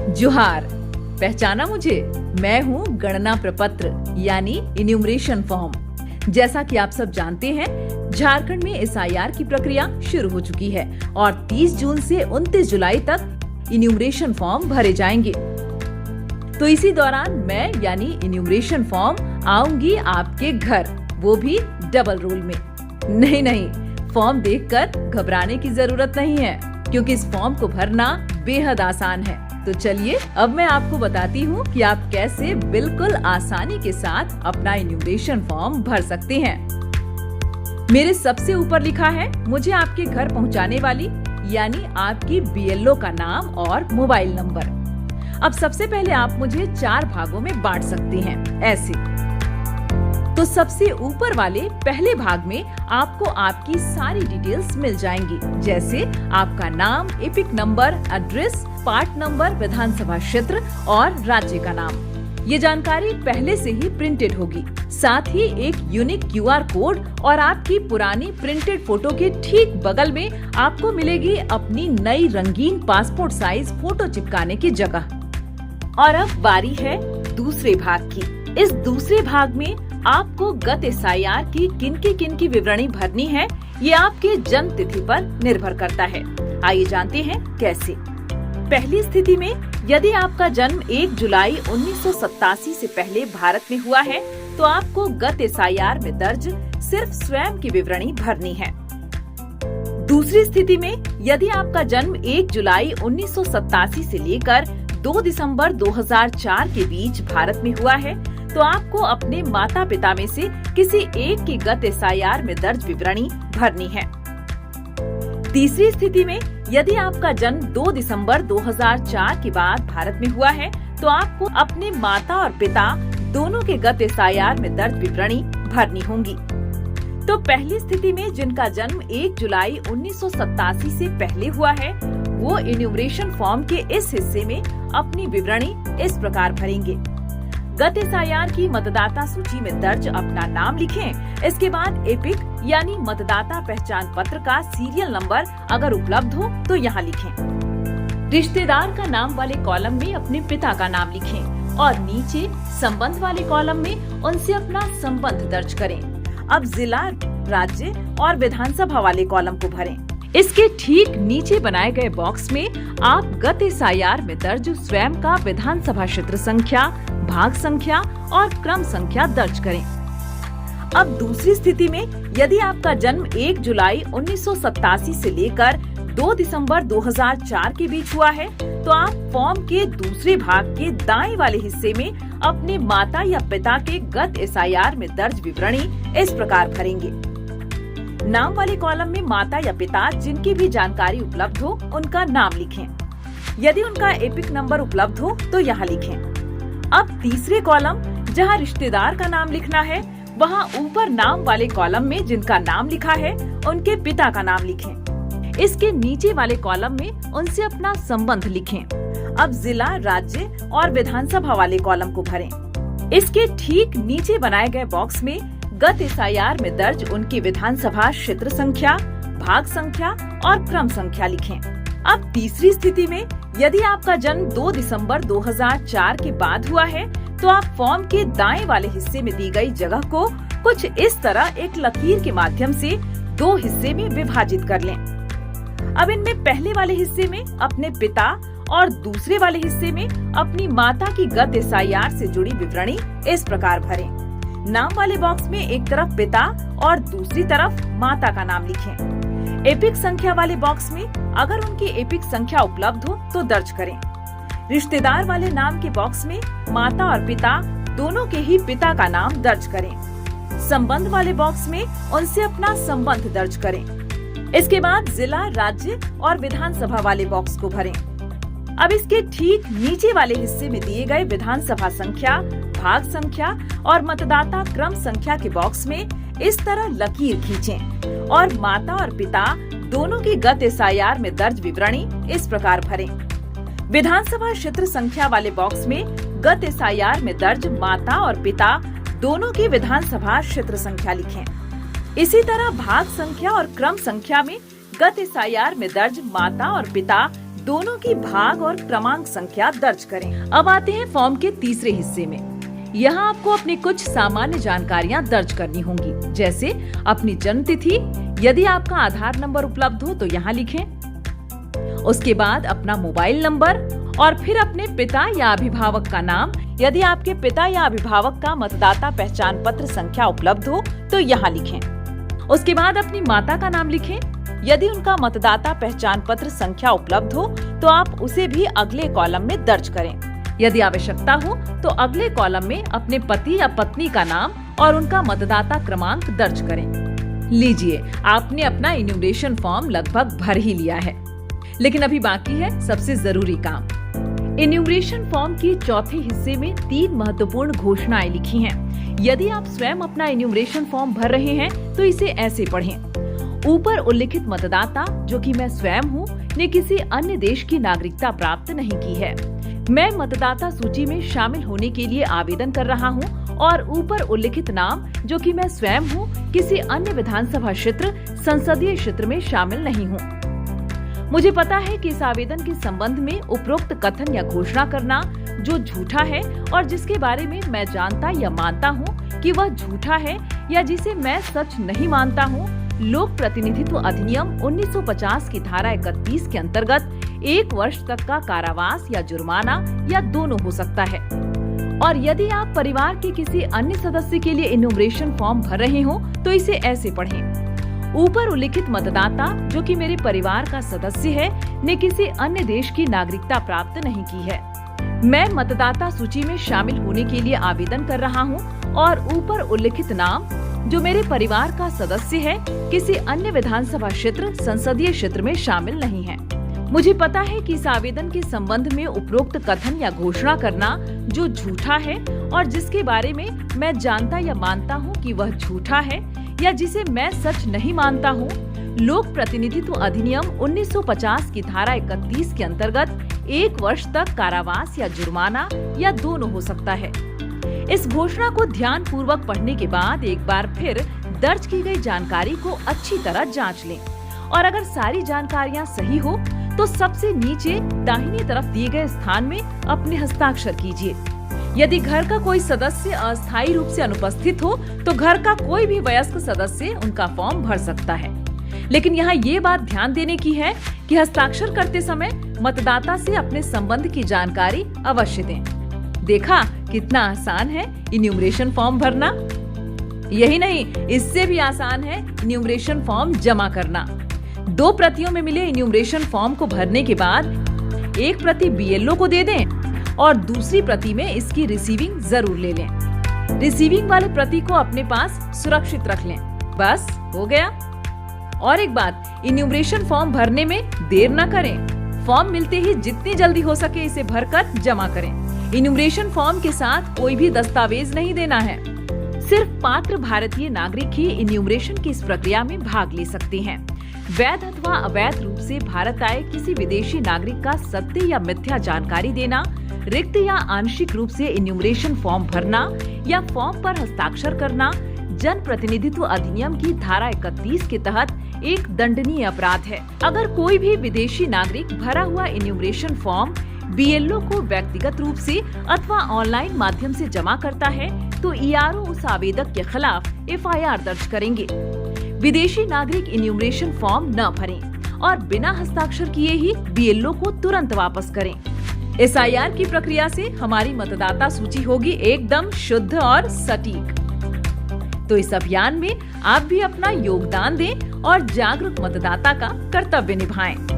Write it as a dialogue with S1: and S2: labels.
S1: जोहार, पहचाना मुझे? मैं हूँ गणना प्रपत्र यानी इन्यूमरेशन फॉर्म। जैसा कि आप सब जानते हैं, झारखंड में एसआईआर की प्रक्रिया शुरू हो चुकी है और 30 जून से 29 जुलाई तक इन्यूमरेशन फॉर्म भरे जाएंगे। तो इसी दौरान मैं यानी इन्यूमरेशन फॉर्म आऊंगी आपके घर, वो भी डबल रोल में। नहीं, फॉर्म देखकर घबराने की जरूरत नहीं है, क्योंकि इस फॉर्म को भरना बेहद आसान है। तो चलिए अब मैं आपको बताती हूँ कि आप कैसे बिल्कुल आसानी के साथ अपना इन्यूमरेशन फॉर्म भर सकते हैं। मेरे सबसे ऊपर लिखा है मुझे आपके घर पहुँचाने वाली यानी आपकी बीएलओ का नाम और मोबाइल नंबर। अब सबसे पहले आप मुझे 4 भागों में बांट सकते हैं, ऐसे। तो सबसे ऊपर वाले पहले भाग में आपको आपकी सारी डिटेल्स मिल जाएंगी, जैसे आपका नाम, EPIC number, address, part number, विधानसभा क्षेत्र और राज्य का नाम। ये जानकारी पहले से ही प्रिंटेड होगी। साथ ही एक यूनिक क्यूआर कोड और आपकी पुरानी प्रिंटेड फोटो के ठीक बगल में आपको मिलेगी अपनी नई रंगीन पासपोर्ट साइज फोटो चिपकाने की जगह। और अब बारी है दूसरे भाग की। इस दूसरे भाग में आपको गत एसआईआर की किन की विवरणी भरनी है, ये आपके जन्म तिथि पर निर्भर करता है। आइए जानते हैं कैसे। पहली स्थिति में यदि आपका जन्म 1 जुलाई 1987 से पहले भारत में हुआ है, तो आपको गत एसआईआर में दर्ज सिर्फ स्वयं की विवरणी भरनी है। दूसरी स्थिति में यदि आपका जन्म 1 जुलाई 1987 से लेकर 2 दिसंबर 2004 के बीच भारत में हुआ है, तो आपको अपने माता पिता में से किसी एक की गत एसआईआर में दर्ज विवरणी भरनी है। तीसरी स्थिति में यदि आपका जन्म 2 दिसंबर 2004 के बाद भारत में हुआ है, तो आपको अपने माता और पिता दोनों के गत एसआईआर में दर्ज विवरणी भरनी होंगी। तो पहली स्थिति में जिनका जन्म 1 जुलाई 1987 से पहले हुआ है, वो इन्यूमरेशन फॉर्म के इस हिस्से में अपनी विवरणी इस प्रकार भरेंगे। गत एसआईआर की मतदाता सूची में दर्ज अपना नाम लिखें। इसके बाद एपिक यानी मतदाता पहचान पत्र का सीरियल नंबर अगर उपलब्ध हो तो यहाँ लिखें। रिश्तेदार का नाम वाले कॉलम में अपने पिता का नाम लिखें और नीचे संबंध वाले कॉलम में उनसे अपना संबंध दर्ज करें। अब जिला, राज्य और विधानसभा वाले कॉलम को भरें। इसके ठीक नीचे बनाए गए बॉक्स में आप गत एसआईआर में दर्ज स्वयं का विधानसभा क्षेत्र संख्या, भाग संख्या और क्रम संख्या दर्ज करें। अब दूसरी स्थिति में यदि आपका जन्म 1 जुलाई 1987 से लेकर 2 दिसंबर 2004 के बीच हुआ है, तो आप फॉर्म के दूसरे भाग के दाएं वाले हिस्से में अपने माता या पिता के गत एसआईआर में दर्ज विवरणी इस प्रकार भरेंगे। नाम वाले कॉलम में माता या पिता जिनकी भी जानकारी उपलब्ध हो उनका नाम लिखें। यदि उनका एपिक नंबर उपलब्ध हो तो यहाँ लिखें। अब तीसरे कॉलम जहाँ रिश्तेदार का नाम लिखना है, वहाँ ऊपर नाम वाले कॉलम में जिनका नाम लिखा है उनके पिता का नाम लिखें। इसके नीचे वाले कॉलम में उनसे अपना संबंध लिखें। अब जिला, राज्य और विधानसभा वाले कॉलम को भरें। इसके ठीक नीचे बनाए गए बॉक्स में गत एसआईआर में दर्ज उनकी विधानसभा क्षेत्र संख्या, भाग संख्या और क्रम संख्या लिखें। अब तीसरी स्थिति में यदि आपका जन्म 2 दिसंबर 2004 के बाद हुआ है, तो आप फॉर्म के दाएं वाले हिस्से में दी गई जगह को कुछ इस तरह एक लकीर के माध्यम से 2 हिस्से में विभाजित कर लें। अब इनमें पहले वाले हिस्से में अपने पिता और दूसरे वाले हिस्से में अपनी माता की गत एसआईआर से जुड़ी विवरणी इस प्रकार भरें। नाम वाले बॉक्स में एक तरफ पिता और दूसरी तरफ माता का नाम लिखें। एपिक संख्या वाले बॉक्स में अगर उनकी एपिक संख्या उपलब्ध हो तो दर्ज करें। रिश्तेदार वाले नाम के बॉक्स में माता और पिता दोनों के ही पिता का नाम दर्ज करें। संबंध वाले बॉक्स में उनसे अपना संबंध दर्ज करें। इसके बाद जिला, राज्य और विधानसभा वाले बॉक्स को भरें। अब इसके ठीक नीचे वाले हिस्से में दिए गए विधानसभा संख्या, भाग संख्या और मतदाता क्रम संख्या के बॉक्स में इस तरह लकीर खींचें और माता और पिता दोनों की गत एसआईआर में दर्ज विवरणी इस प्रकार भरें। विधानसभा क्षेत्र संख्या वाले बॉक्स में गत एसआईआर में दर्ज माता और पिता दोनों की विधानसभा क्षेत्र संख्या लिखें। इसी तरह भाग संख्या और क्रम संख्या में गत एसआईआर में दर्ज माता और पिता दोनों की भाग और क्रमांक संख्या दर्ज करें। अब आते हैं फॉर्म के तीसरे हिस्से में। यहाँ आपको अपनी कुछ सामान्य जानकारियाँ दर्ज करनी होंगी, जैसे अपनी जन्म तिथि, यदि आपका आधार नंबर उपलब्ध हो तो यहाँ लिखें। उसके बाद अपना मोबाइल नंबर और फिर अपने पिता या अभिभावक का नाम, यदि आपके पिता या अभिभावक का मतदाता पहचान पत्र संख्या उपलब्ध हो तो यहाँ लिखें। उसके बाद अपनी माता का नाम लिखें। यदि उनका मतदाता पहचान पत्र संख्या उपलब्ध हो तो आप उसे भी अगले कॉलम में दर्ज करें। यदि आवश्यकता हो तो अगले कॉलम में अपने पति या पत्नी का नाम और उनका मतदाता क्रमांक दर्ज करें। लीजिए, आपने अपना इन्यूमरेशन फॉर्म लगभग भर ही लिया है, लेकिन अभी बाकी है सबसे जरूरी काम। इन्यूमरेशन फॉर्म के चौथे हिस्से में 3 महत्वपूर्ण घोषणाएं लिखी हैं। यदि आप स्वयं अपना इन्यूमरेशन फॉर्म भर रहे हैं तो इसे ऐसे पढ़ें। ऊपर उल्लिखित मतदाता, जो कि मैं स्वयं हूँ, ने किसी अन्य देश की नागरिकता प्राप्त नहीं की है। मैं मतदाता सूची में शामिल होने के लिए आवेदन कर रहा हूँ और ऊपर उल्लिखित नाम, जो कि मैं स्वयं हूँ, किसी अन्य विधानसभा क्षेत्र, संसदीय क्षेत्र में शामिल नहीं हूँ। मुझे पता है कि इस आवेदन के संबंध में उपरोक्त कथन या घोषणा करना जो झूठा है और जिसके बारे में मैं जानता या मानता हूँ कि वह झूठा है या जिसे मैं सच नहीं मानता हूँ, लोक प्रतिनिधित्व अधिनियम 1950 की धारा 31 के अंतर्गत 1 वर्ष तक का कारावास या जुर्माना या दोनों हो सकता है। और यदि आप परिवार के किसी अन्य सदस्य के लिए इन्यूमरेशन फॉर्म भर रहे हो तो इसे ऐसे पढ़ें। ऊपर उल्लिखित मतदाता, जो कि मेरे परिवार का सदस्य है, ने किसी अन्य देश की नागरिकता प्राप्त नहीं की है। मैं मतदाता सूची में शामिल होने के लिए आवेदन कर रहा हूँ और ऊपर उल्लिखित नाम, जो मेरे परिवार का सदस्य है, किसी अन्य विधानसभा क्षेत्र, संसदीय क्षेत्र में शामिल नहीं है। मुझे पता है कि इस आवेदन के संबंध में उपरोक्त कथन या घोषणा करना जो झूठा है और जिसके बारे में मैं जानता या मानता हूँ कि वह झूठा है या जिसे मैं सच नहीं मानता हूँ, लोक प्रतिनिधित्व अधिनियम 1950 की धारा 31 के अंतर्गत 1 वर्ष तक कारावास या जुर्माना या दोनों हो सकता है। इस घोषणा को ध्यान पूर्वक पढ़ने के बाद एक बार फिर दर्ज की गई जानकारी को अच्छी तरह जांच लें और अगर सारी जानकारियां सही हो तो सबसे नीचे दाहिनी तरफ दिए गए स्थान में अपने हस्ताक्षर कीजिए। यदि घर का कोई सदस्य अस्थायी रूप से अनुपस्थित हो तो घर का कोई भी वयस्क सदस्य उनका फॉर्म भर सकता है। लेकिन यहाँ ये बात ध्यान देने की है कि हस्ताक्षर करते समय मतदाता से अपने संबंध की जानकारी अवश्य दें। देखा कितना आसान है इन्यूमरेशन फॉर्म भरना। यही नहीं, इससे भी आसान है इन्यूमरेशन फॉर्म जमा करना। 2 प्रतियों में मिले इन्यूमरेशन फॉर्म को भरने के बाद एक प्रति बीएलओ को दे दें और दूसरी प्रति में इसकी रिसीविंग जरूर ले लें। रिसीविंग वाले प्रति को अपने पास सुरक्षित रख लें। बस हो गया। और एक बात, इन्यूमरेशन फॉर्म भरने में देर न करें। फॉर्म मिलते ही जितनी जल्दी हो सके इसे भरकर जमा करें। इन्यूमरेशन फॉर्म के साथ कोई भी दस्तावेज नहीं देना है। सिर्फ पात्र भारतीय नागरिक ही इन्यूमरेशन की इस प्रक्रिया में भाग ले सकते हैं। वैध अथवा अवैध रूप से भारत आए किसी विदेशी नागरिक का सत्य या मिथ्या जानकारी देना, रिक्त या आंशिक रूप से इन्यूमरेशन फॉर्म भरना या फॉर्म पर हस्ताक्षर करना जन प्रतिनिधित्व अधिनियम की धारा 31 के तहत एक दंडनीय अपराध है। अगर कोई भी विदेशी नागरिक भरा हुआ इन्यूमरेशन फॉर्म बीएलओ को व्यक्तिगत रूप से अथवा ऑनलाइन माध्यम से जमा करता है तो ईआरओ उस आवेदक के खिलाफ एफआईआर दर्ज करेंगे। विदेशी नागरिक इन्यूमरेशन फॉर्म न भरें और बिना हस्ताक्षर किए ही बीएलओ को तुरंत वापस करें। एसआईआर की प्रक्रिया से हमारी मतदाता सूची होगी एकदम शुद्ध और सटीक। तो इस अभियान में आप भी अपना योगदान दें और जागरूक मतदाता का कर्तव्य निभाएं।